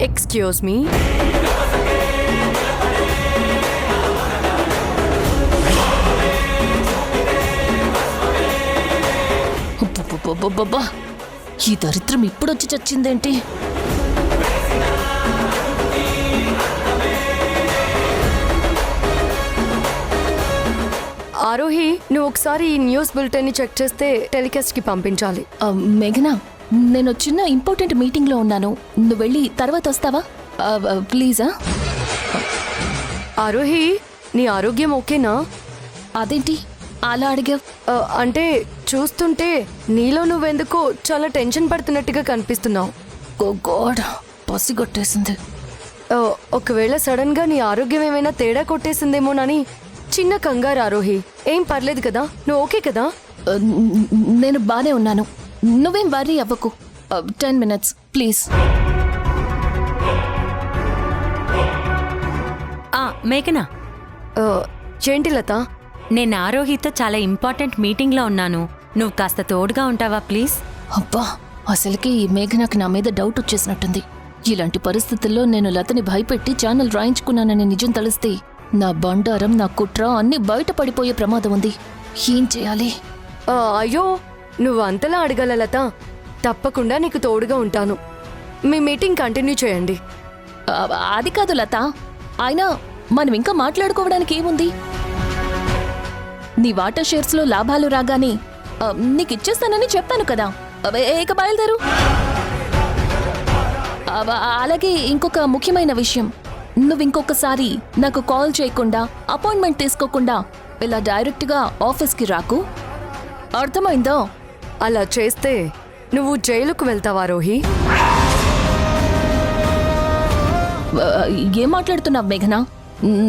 Excuse me. అబ్బబ్బబ్బబ్బబ్బా, ఈ దరిద్రం ఇప్పుడొచ్చి చచ్చిందేంటి? ఆరోహి, నువ్వు ఒకసారి ఈ న్యూస్ బులెటిన్ ని చెక్ చేస్తే టెలికాస్ట్ కి పంపించాలి. మేఘనా, నేను చిన్న ఇంపార్టెంట్ మీటింగ్ లో ఉన్నాను. నువ్వు వెళ్ళి తర్వాత వస్తావా ప్లీజా? ఆరోహి, నీ ఆరోగ్యం ఓకేనా? అదేంటి అలా అడిగావు? అంటే చూస్తుంటే నీలో నువ్వెందుకో చాలా టెన్షన్ పడుతున్నట్టుగా కనిపిస్తున్నావు. ఓ గాడ్, పసిగొట్టేసింది. ఒకవేళ సడన్ గా నీ ఆరోగ్యం ఏమైనా తేడా కొట్టేసిందేమోనని చిన్న కంగారు. ఆరోహి, ఏం పర్లేదు కదా? నువ్వు ఓకే కదా? నేను బానే ఉన్నాను, నువ్వేం వర్రీ అవ్వకు. 10 minutes ప్లీజ్. మేఘనా, ఏంటి లత? నేను ఆరోహితో చాలా ఇంపార్టెంట్ మీటింగ్లో ఉన్నాను. నువ్వు కాస్త తోడుగా ఉంటావా ప్లీజ్? అబ్బా, అసలుకే ఈ మేఘనాకి నా మీద డౌట్ వచ్చేసినట్టుంది. ఇలాంటి పరిస్థితుల్లో నేను లతని భయపెట్టి ఛానల్ రాయించుకున్నానని నిజం తెలిస్తే నా బండారం, నా కుట్ర అన్నీ బయటపడిపోయే ప్రమాదం ఉంది. ఏం చేయాలి? అయ్యో, నువ్వు అంతలా అడగల లత. తప్పకుండా నీకు తోడుగా ఉంటాను. మీ మీటింగ్ కంటిన్యూ చేయండి. అది కాదు లత, అయినా మనం ఇంకా మాట్లాడుకోవడానికి ఏముంది? నీ వాటర్ షేర్స్ లో లాభాలు రాగానే నీకిచ్చేస్తానని చెప్పాను కదా. ఇక బయలుదేరు. అలాగే ఇంకొక ముఖ్యమైన విషయం, నువ్వు ఇంకొకసారి నాకు కాల్ చేయకుండా, అపాయింట్మెంట్ తీసుకోకుండా ఇలా డైరెక్ట్గా ఆఫీస్కి రాకు, అర్థమైందో? అలా చేస్తే నువ్వు జైలుకు వెళ్తావా రోహి? ఏం మాట్లాడుతున్నావు మేఘనా?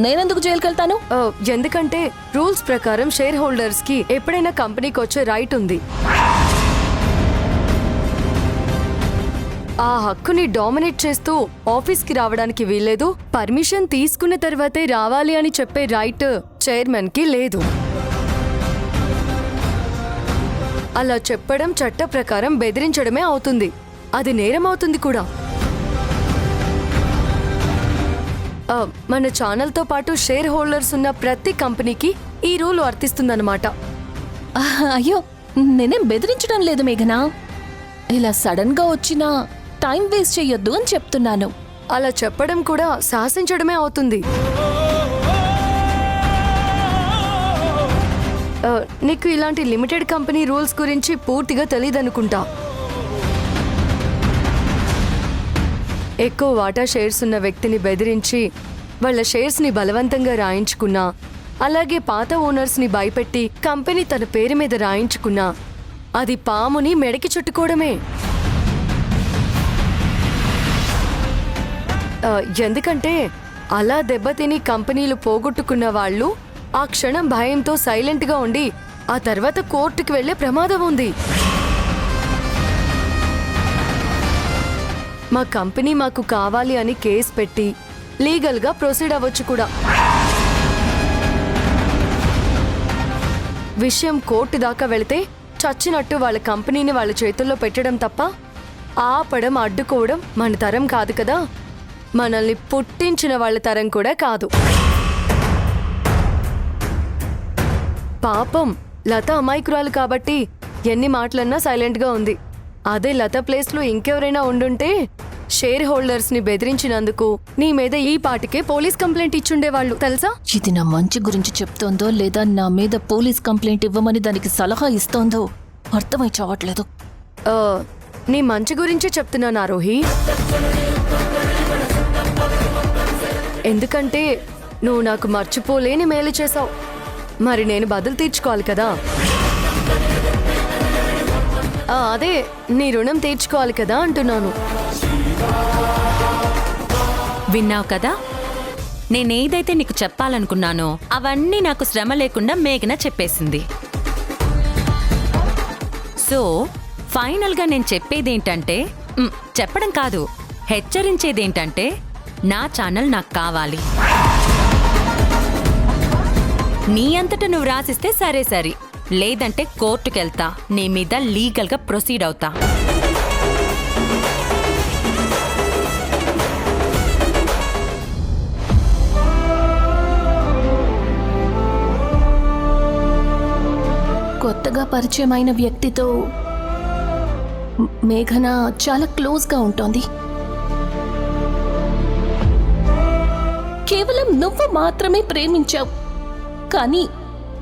నేనెందుకు జైలుకెళ్తాను? ఎందుకంటే రూల్స్ ప్రకారం షేర్ హోల్డర్స్ కి ఎప్పుడైనా కంపెనీకి వచ్చే రైట్ ఉంది. ఆ హక్కుని డామినేట్ చేస్తూ ఆఫీస్కి రావడానికి వీల్లేదు. పర్మిషన్ తీసుకున్న తర్వాతే రావాలి అని చెప్పే రైట్ చైర్మన్ కి లేదు. అలా చెప్పడం చట్ట ప్రకారం బెదిరించడమే అవుతుంది. అది నేరం అవుతుంది కూడా. మన ఛానల్తో పాటు షేర్ హోల్డర్స్ ఉన్న ప్రతి కంపెనీకి ఈ రూల్ వర్తిస్తుందన్నమాట. అయ్యో, నేనేం బెదిరించడం లేదు మేఘనా. ఇలా సడన్ గా వచ్చినా టైం వేస్ట్ చెయ్యొద్దు అని చెప్తున్నాను. అలా చెప్పడం కూడా శాసించడమే అవుతుంది. నీకు ఇలాంటి లిమిటెడ్ కంపెనీ రూల్స్ గురించి పూర్తిగా తెలియదనుకుంటా. ఎక్కువ వాటా షేర్స్ ఉన్న వ్యక్తిని బెదిరించి వాళ్ళ షేర్స్ని బలవంతంగా రాయించుకున్నా, అలాగే పాత ఓనర్స్ని భయపెట్టి కంపెనీ తన పేరు మీద రాయించుకున్నా అది పాముని మెడకి చుట్టుకోవడమే. ఎందుకంటే అలా దెబ్బతిని కంపెనీలు పోగొట్టుకున్న వాళ్ళు ఆ క్షణం భయంతో సైలెంట్గా ఉండి ఆ తర్వాత కోర్టుకి వెళ్లే ప్రమాదం ఉంది. మా కంపెనీ మాకు కావాలి అని కేసు పెట్టి లీగల్గా ప్రొసీడ్ అవ్వచ్చు కూడా. విషయం కోర్టు దాకా వెళితే చచ్చినట్టు వాళ్ళ కంపెనీని వాళ్ళ చేతుల్లో పెట్టడం తప్ప ఆపడం, అడ్డుకోవడం మన తరం కాదు కదా. మనల్ని పుట్టించిన వాళ్ళ తరం కూడా కాదు. పాపం లత అమాయకురాలు కాబట్టి ఎన్ని మాటలన్నా సైలెంట్గా ఉంది. అదే లత ప్లేస్లో ఇంకెవరైనా ఉండుంటే షేర్ హోల్డర్స్ ని బెదిరించినందుకు నీ మీద ఈ పాటికే పోలీస్ కంప్లైంట్ ఇచ్చుండేవాళ్ళు, తెలుసా? ఇది నా మంచి గురించి చెప్తోందో లేదా నా మీద పోలీస్ కంప్లైంట్ ఇవ్వమని దానికి సలహా ఇస్తోందో అర్థమై చావట్లేదు. నీ మంచి గురించే చెప్తున్నాను ఆరోహి. ఎందుకంటే నువ్వు నాకు మర్చిపోలేని మేలు చేసావు. మరి నేను బదులు తీర్చుకోవాలి కదా. అదే నీ రుణం తీర్చుకోవాలి కదా అంటున్నాను. విన్నావు కదా, నేనేదైతే నీకు చెప్పాలనుకున్నానో అవన్నీ నాకు శ్రమ లేకుండా మేఘన చెప్పేసింది. సో ఫైనల్గా నేను చెప్పేదేంటంటే, చెప్పడం కాదు, హెచ్చరించేదేంటంటే, నా ఛానల్ నాకు కావాలి. నీ అంతటా నువ్వు రాసిస్తే సరే సరే, లేదంటే కోర్టుకెళ్తా, నీ మీద లీగల్గా ప్రొసీడ్ అవుతా. కొత్తగా పరిచయమైన వ్యక్తితో మేఘన చాలా క్లోజ్గా ఉంటోంది. కేవలం నువ్వు మాత్రమే ప్రేమించావు, కానీ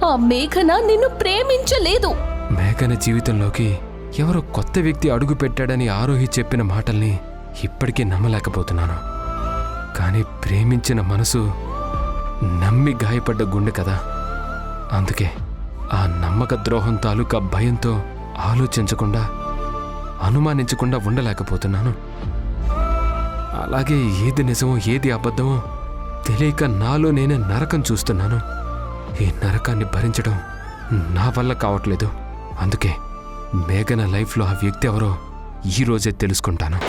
ఆ మేఘన నిన్ను ప్రేమించలేదు. మేఘన జీవితంలోకి ఎవరో కొత్త వ్యక్తి అడుగు పెట్టాడని ఆరోహి చెప్పిన మాటల్ని ఇప్పటికీ నమ్మలేకపోతున్నాను. కానీ ప్రేమించిన మనసు నమ్మి గాయపడ్డ గుండె కదా, అందుకే ఆ నమ్మక ద్రోహం తాలూకా భయంతో ఆలోచించకుండా అనుమానించకుండా ఉండలేకపోతున్నాను. అలాగే ఏది నిజమో ఏది అబద్ధమో తెలియక నాలో నేనే నరకం చూస్తున్నాను. ఈ నరకాన్ని భరించడం నా వల్ల కావట్లేదు. అందుకే మేఘన లైఫ్లో ఆ వ్యక్తి ఎవరో ఈరోజే తెలుసుకుంటాను.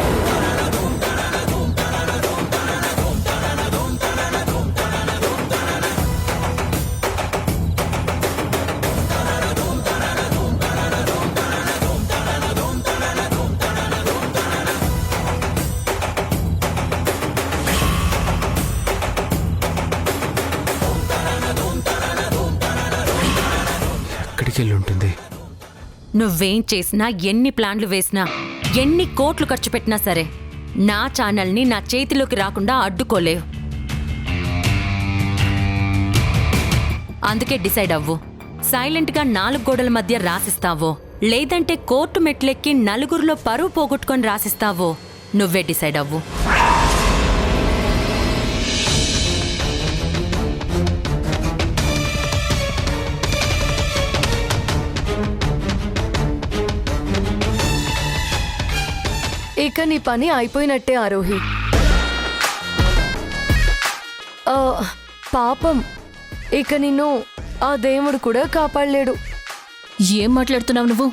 ఎక్కడికి వెళ్ళి ఉంటుంది? నువ్వేం చేసినా, ఎన్ని ప్లాన్లు వేసినా, ఎన్ని కోట్లు ఖర్చు పెట్టినా సరే నా ఛానల్ని నా చేతిలోకి రాకుండా అడ్డుకోలేవు. అందుకే డిసైడ్ అవ్వు. సైలెంట్గా 4 గోడల మధ్య రాసిస్తావో, లేదంటే కోర్టు మెట్లెక్కి నలుగురిలో పరువు పోగొట్టుకొని రాసిస్తావో నువ్వే డిసైడ్ అవ్వు. ఇక నీ పని అయిపోయినట్టే ఆరోహి. పాపం, ఇక నిన్ను ఆ దేవుడు కూడా కాపాడలేడు. ఏం మాట్లాడుతున్నావు నువ్వు?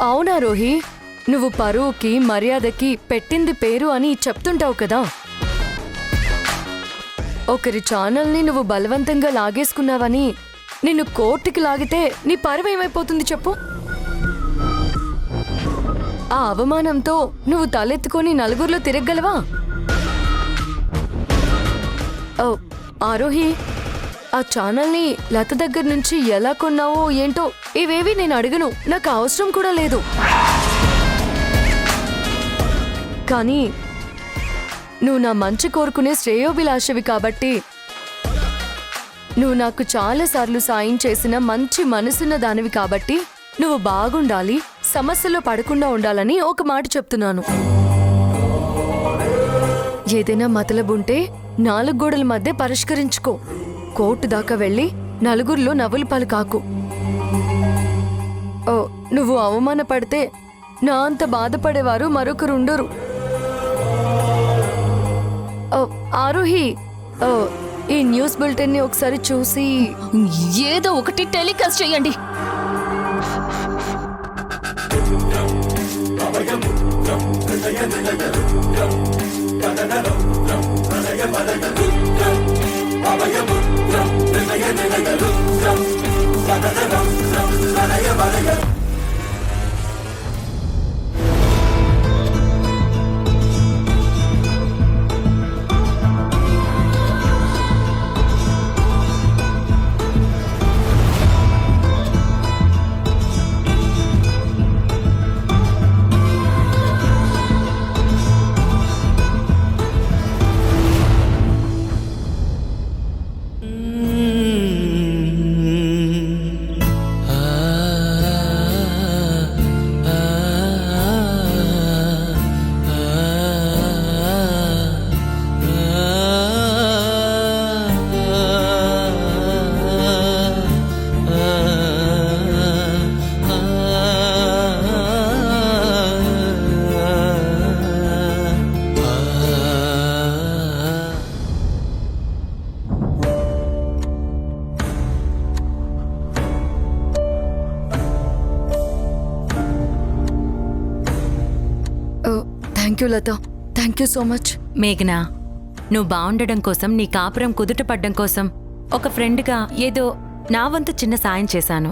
అవునా రోహి, నువ్వు పరువుకి మర్యాదకి పెట్టింది పేరు అని చెప్తుంటావు కదా. ఒకరి ఛానల్ని నువ్వు బలవంతంగా లాగేసుకున్నావని నిన్ను కోర్టుకి లాగితే నీ పరువు ఏమైపోతుంది చెప్పు? ఆ అవమానంతో నువ్వు తలెత్తుకొని నలుగురిలో తిరగగలవా? ఆరోహి, ఆ ఛానల్ని లత దగ్గర నుంచి ఎలా కొన్నావో ఏంటో ఇవేవి నేను అడగను, నాకు అవసరం కూడా లేదు. కానీ నువ్వు నా మంచి కోరుకునే శ్రేయోభిలాషవి కాబట్టి, నువ్వు నాకు చాలాసార్లు సాయం చేసిన మంచి మనసున్న దానివి కాబట్టి నువ్వు బాగుండాలి, సమస్యలో పడకుండా ఉండాలని ఒక మాట చెప్తున్నాను. ఏదైనా మతలబుంటే 4 గోడల మధ్య పరిష్కరించుకో. కోర్టు దాకా వెళ్ళి నలుగురిలో నవ్వులు పాలు కాకు. నువ్వు అవమానపడితే నా అంత బాధపడేవారు మరొకరు ఉండరు. ఆరోహి, ఈ న్యూస్ బులెటిన్ని ఒకసారి చూసి ఏదో ఒకటి టెలికాస్ట్ చేయండి. Thank you Latha, thank you so much. మేఘనా, నువ్వు బాగుండడం కోసం, నీ కాపురం కుదుటపడ్డం కోసం ఒక ఫ్రెండ్గా ఏదో నా వంతు చిన్న సాయం చేశాను.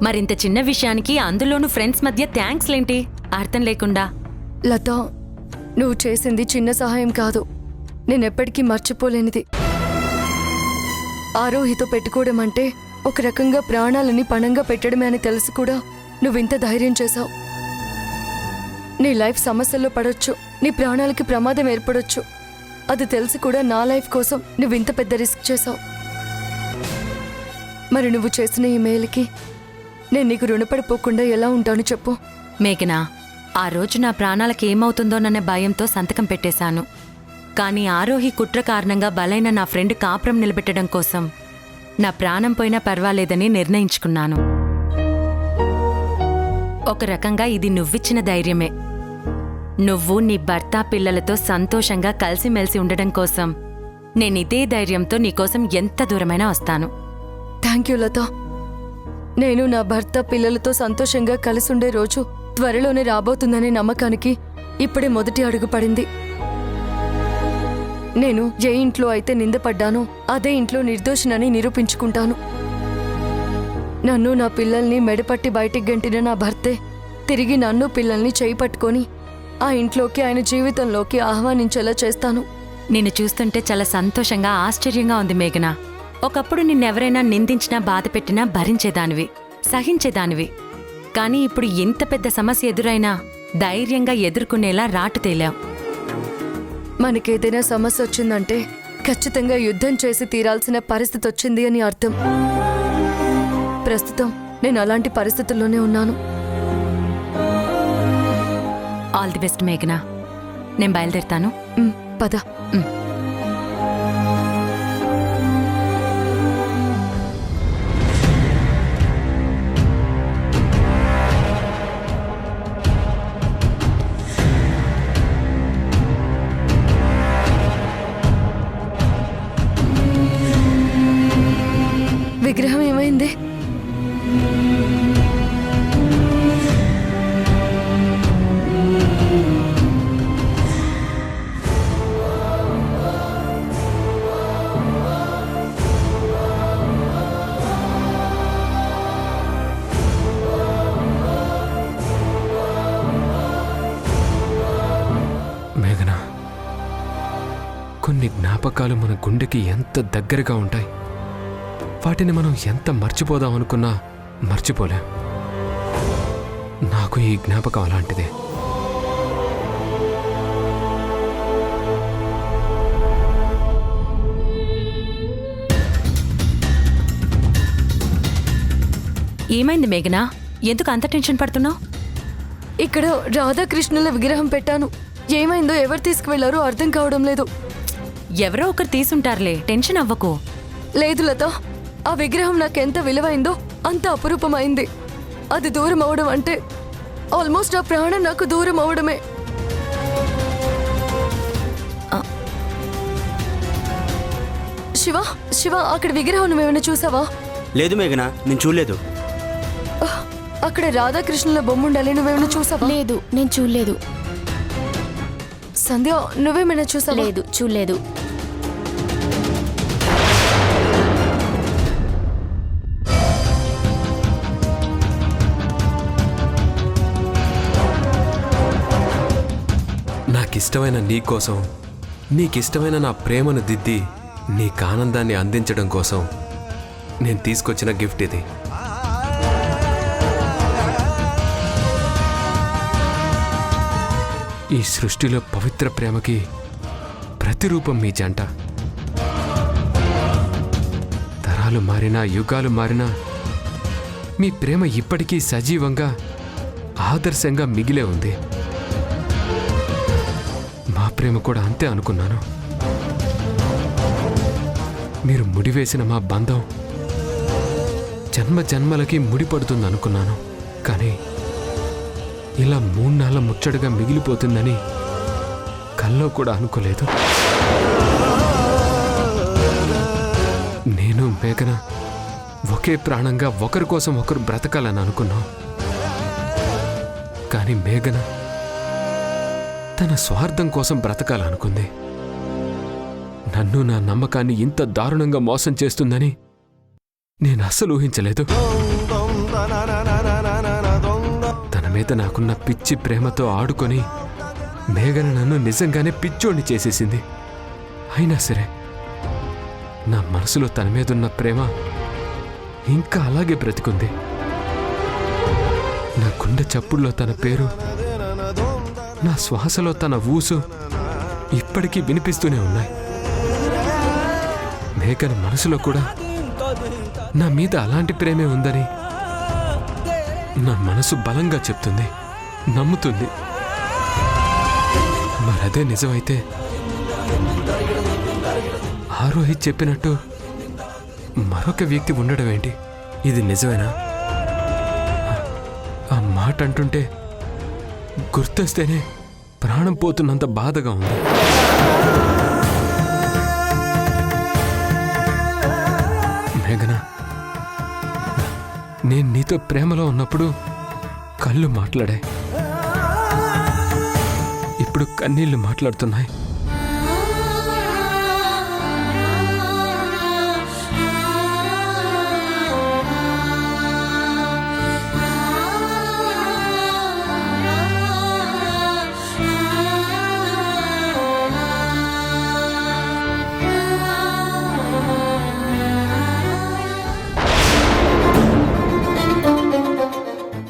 మరింత చిన్న విషయానికి అందులోనూ ఫ్రెండ్స్ మధ్య థ్యాంక్స్లేంటి అర్థం లేకుండా? లత, నువ్వు చేసింది చిన్న సహాయం కాదు, నేనెప్పటికీ మర్చిపోలేనిది. ఆరోహితో పెట్టుకోవడం అంటే ఒక రకంగా ప్రాణాలని పణంగా పెట్టడమే అని తెలిసి కూడా నువ్వింత ధైర్యం చేశావు. నీ లైఫ్ సమస్యల్లో పడొచ్చు, నీ ప్రాణాలకి ప్రమాదం ఏర్పడొచ్చు. అది తెలిసి కూడా నా లైఫ్ కోసం నువ్వింత పెద్ద రిస్క్ చేశావు. మరి నువ్వు చేసిన ఈ మేలుకి నేను నీకు రుణపడిపోకుండా ఎలా ఉంటాను చెప్పు. మేఘనా, ఆ రోజు నా ప్రాణాలకి ఏమవుతుందోననే భయంతో సంతకం పెట్టేశాను. కానీ ఆరోహి కుట్ర కారణంగా బలైన నా ఫ్రెండ్ కాపురం నిలబెట్టడం కోసం నా ప్రాణం పోయినా పర్వాలేదని నిర్ణయించుకున్నాను. ఒక రకంగా ఇది నువ్విచ్చిన ధైర్యమే. నువ్వు నీ భర్త పిల్లలతో సంతోషంగా కలిసిమెలిసి ఉండడం కోసం నేనిదే ధైర్యంతో నీకోసం ఎంత దూరమైనా వస్తాను. థ్యాంక్ యూ లత. నేను నా భర్త పిల్లలతో సంతోషంగా కలిసుండే రోజు త్వరలోనే రాబోతుందనే నమ్మకానికి ఇప్పుడే మొదటి అడుగు పడింది. నేను ఏ ఇంట్లో అయితే నిందపడ్డానో అదే ఇంట్లో నిర్దోషినని నిరూపించుకుంటాను. నన్ను నా పిల్లల్ని మెడపట్టి బయటికి గంటిన నా భర్తే తిరిగి నన్ను పిల్లల్ని చేయి పట్టుకొని ఆ ఇంట్లోకి, ఆయన జీవితంలోకి ఆహ్వానించేలా చేస్తాను. నిన్ను చూస్తుంటే చాలా సంతోషంగా ఆశ్చర్యంగా ఉంది మేఘనా. ఒకప్పుడు నిన్నెవరైనా నిందించినా బాధ పెట్టినా భరించేదానివి, సహించేదానివి. కానీ ఇప్పుడు ఎంత పెద్ద సమస్య ఎదురైనా ధైర్యంగా ఎదుర్కొనేలా రాటు తేలావు. మనకేదైనా సమస్య వచ్చిందంటే ఖచ్చితంగా యుద్ధం చేసి తీరాల్సిన పరిస్థితి వచ్చింది అని అర్థం. ప్రస్తుతం నేను అలాంటి పరిస్థితుల్లోనే ఉన్నాను. ఆల్ ది బెస్ట్ మేఘనా. నేను బయలుదేరుతాను. పద. విగ్రహం ఏమైంది? మేఘనా, కొన్ని జ్ఞాపకాలు మన గుండెకి ఎంత దగ్గరగా ఉంటాయి. వాటిని మనం ఎంత మర్చిపోదాం అనుకున్నా మర్చిపోలేం. నాకు ఈ జ్ఞాపకం అలాంటిదే. ఏమైంది మేఘనా? ఎందుకు అంత టెన్షన్ పడుతున్నావు? ఇక్కడ రాధాకృష్ణుల విగ్రహం పెట్టాను. ఏమైందో, ఎవరు తీసుకువెళ్లారో అర్థం కావడం లేదు. ఎవరో ఒకరు తీసుంటారులే, టెన్షన్ అవ్వకు. లేదు లత, ఆ విగ్రహం నాకెంత విలువైందో అంత అపురూపమైంది. అది దూరం అవడం అంటే ఆల్మోస్ట్ ఆ ప్రాణం నాకు దూరం అవడమే. శివ, శివ, అక్కడ విగ్రహం నువ్వేమైనా చూసావా? లేదు మేఘనా, నేను చూడలేదు. అక్కడ రాధాకృష్ణుల బొమ్మ ఉండాలి, నువ్వేమైనా చూసావా? లేదు, నేను చూడలేదు. సంధ్య, నువ్వేమైనా చూసావా? లేదు, చూడలేదు. నాకిష్టమైన నీ కోసం, నీకిష్టమైన నా ప్రేమను దిద్ది నీకు ఆనందాన్ని అందించడం కోసం నేను తీసుకొచ్చిన గిఫ్ట్ ఇది. ఈ సృష్టిలో పవిత్ర ప్రేమకి ప్రతిరూపం మీ జంట. తరాలు మారినా, యుగాలు మారినా మీ ప్రేమ ఇప్పటికీ సజీవంగా, ఆదర్శంగా మిగిలే ఉంది. మా ప్రేమ కూడా అంతే అనుకున్నాను. మీరు ముడివేసిన మా బంధం జన్మ జన్మలకి ముడిపడుతుందనుకున్నాను. కానీ ఇలా 3 నాళ్ళ ముచ్చటగా మిగిలిపోతుందని కల్లో కూడా అనుకోలేదు. నేను మేఘన ఒకే ప్రాణంగా ఒకరి కోసం ఒకరు బ్రతకాలని అనుకున్నాం. కానీ మేఘన తన స్వార్థం కోసం బ్రతకాలనుకుంది. నన్ను, నా నమ్మకాన్ని ఇంత దారుణంగా మోసం చేస్తుందని నేను అస్సలు ఊహించలేదు. తన మీద నాకున్న పిచ్చి ప్రేమతో ఆడుకొని మేఘన నన్ను నిజంగానే పిచ్చోడిని చేసేసింది. అయినా సరే నా మనసులో తన మీదున్న ప్రేమ ఇంకా అలాగే బ్రతికుంది. నా గుండె చప్పుడులో తన పేరు, నా శ్వాసలో తన ఊసు ఇప్పటికీ వినిపిస్తూనే ఉన్నాయి. మేఘన మనసులో కూడా నా మీద అలాంటి ప్రేమే ఉందని నా మనసు బలంగా చెప్తుంది, నమ్ముతుంది. మరదే నిజమైతే ఆరోహి చెప్పినట్టు మరొక వ్యక్తి ఉండడం ఏంటి? ఇది నిజమేనా? ఆ మాట అంటుంటే గుర్తొస్తేనే ప్రాణం పోతున్నంత బాధగా ఉంది. మేఘన, నేను నీతో ప్రేమలో ఉన్నప్పుడు కళ్ళు మాట్లాడాయి, ఇప్పుడు కన్నీళ్లు మాట్లాడుతున్నాయి.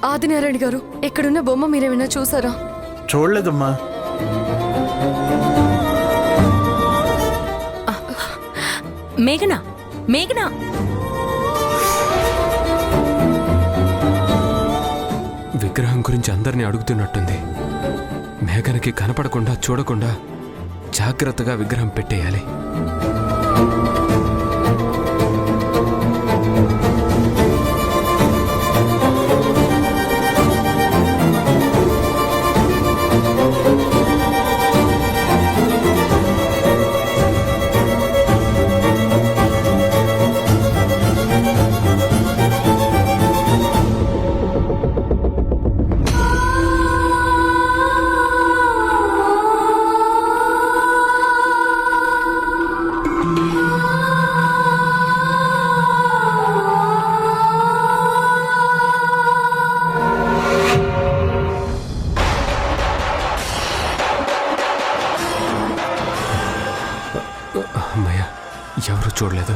ఆదినారాయణ గారు, ఎక్కడున్న బొమ్మ మీరేమైనా చూసారా? చూడలేదమ్మా. మేఘనా, మేఘనా, విగ్రహం గురించి అందరినీ అడుగుతున్నట్టుంది. మేఘనకి కనపడకుండా చూడకుండా జాగ్రత్తగా విగ్రహం పెట్టేయాలి. అమ్మయ్య, ఎవరు చూడలేదు.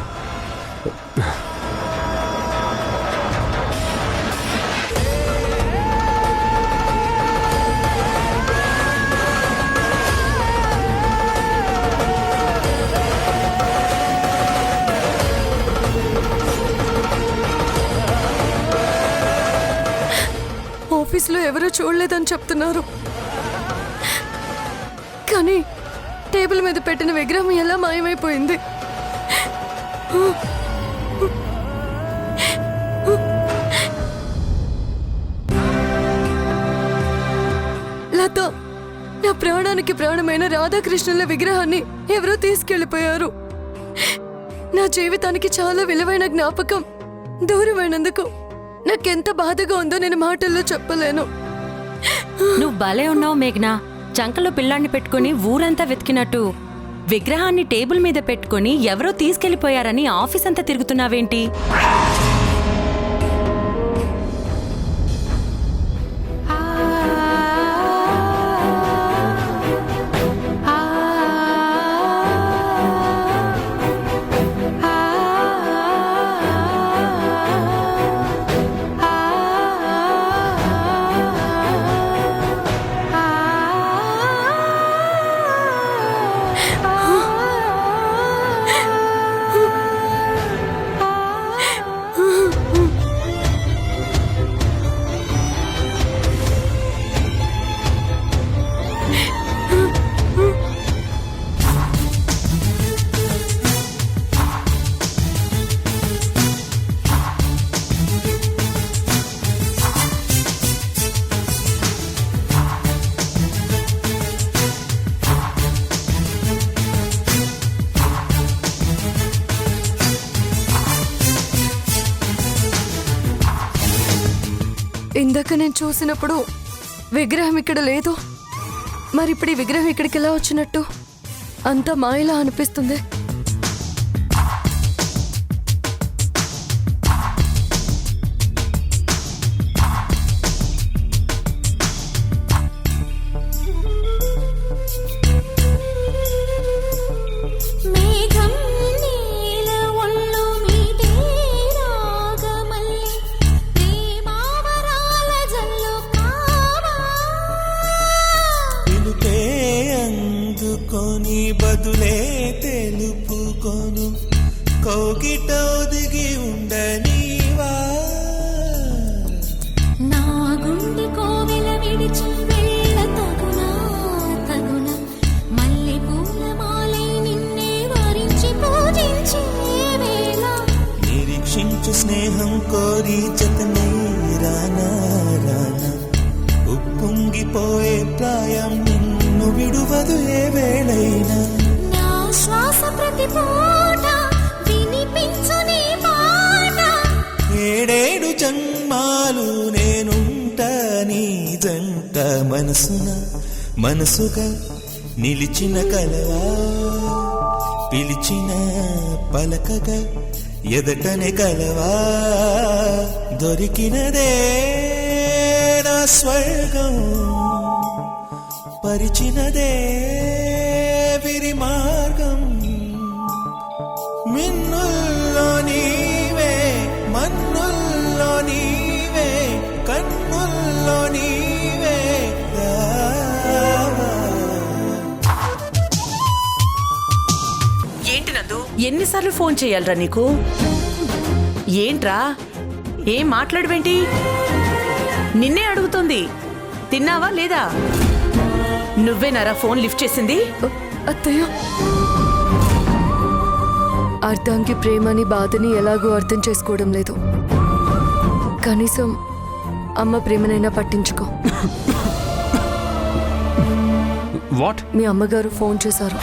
ఆఫీస్లో ఎవరూ చూడలేదని చెప్తున్నారు, కానీ టేబుల్ మీద పెట్టిన విగ్రహం ఎలా మాయమైపోయింది? లత, నా ప్రాణానికి ప్రాణమైన రాధాకృష్ణుల విగ్రహాన్ని ఎవరో తీసుకెళ్లిపోయారు. నా జీవితానికి చాలా విలువైన జ్ఞాపకం దూరమైనందుకు నాకెంత బాధగా ఉందో నేను మాటల్లో చెప్పలేను. నువ్వు భలే ఉన్నావు మేఘనా. చంకలో పిల్లాన్ని పెట్టుకుని ఊరంతా వెతికినట్టు విగ్రహాన్ని టేబుల్ మీద పెట్టుకుని ఎవరో తీసుకెళ్లిపోయారని ఆఫీస్ అంతా తిరుగుతున్నావేంటి? ఇందాక నేను చూసినప్పుడు విగ్రహం ఇక్కడ లేదు. మరి ఇప్పుడు ఈ విగ్రహం ఇక్కడికి ఎలా వచ్చినట్టు? అంతా మాయలా అనిపిస్తుంది. మేఘం నీల ఒళ్ళు మీదే రాగా స్నేహం కోరి జతనే రానా రానా ఉప్పొంగిపోయే ప్రాయం నిన్ను విడువదు ఏ వేళైనా నా శ్వాస ప్రతి పూట వినిపించు నీ మాట ఏడేడు జన్మాలు నేనుంటా నీ జంట మనసుగా నిలిచిన కలవా పిలిచిన పలకగా ఎదటనే కలవా దొరికినదే నా స్వర్గం పరిచినదే విరి మార్గం మిన్నుల్లో నీవే మన్నుల్లో నీవే కన్నుల్లో నీవే రావా. ఏంటి నందు ఎన్నిసార్లు ఫోన్ చేయాలరా నీకు? ఏంట్రా ఏం మాట్లాడవేంటి? నిన్నే అడుగుతుంది, తిన్నావా లేదా? నువ్వేనారా ఫోన్ లిఫ్ట్ చేసింది? అత్తయ్య, అర్థంకి ప్రేమని బాధని ఎలాగో అర్థం చేసుకోవడం లేదు. కనీసం అమ్మ ప్రేమనైనా పట్టించుకో. వాట్? మీ అమ్మగారు ఫోన్ చేశారు.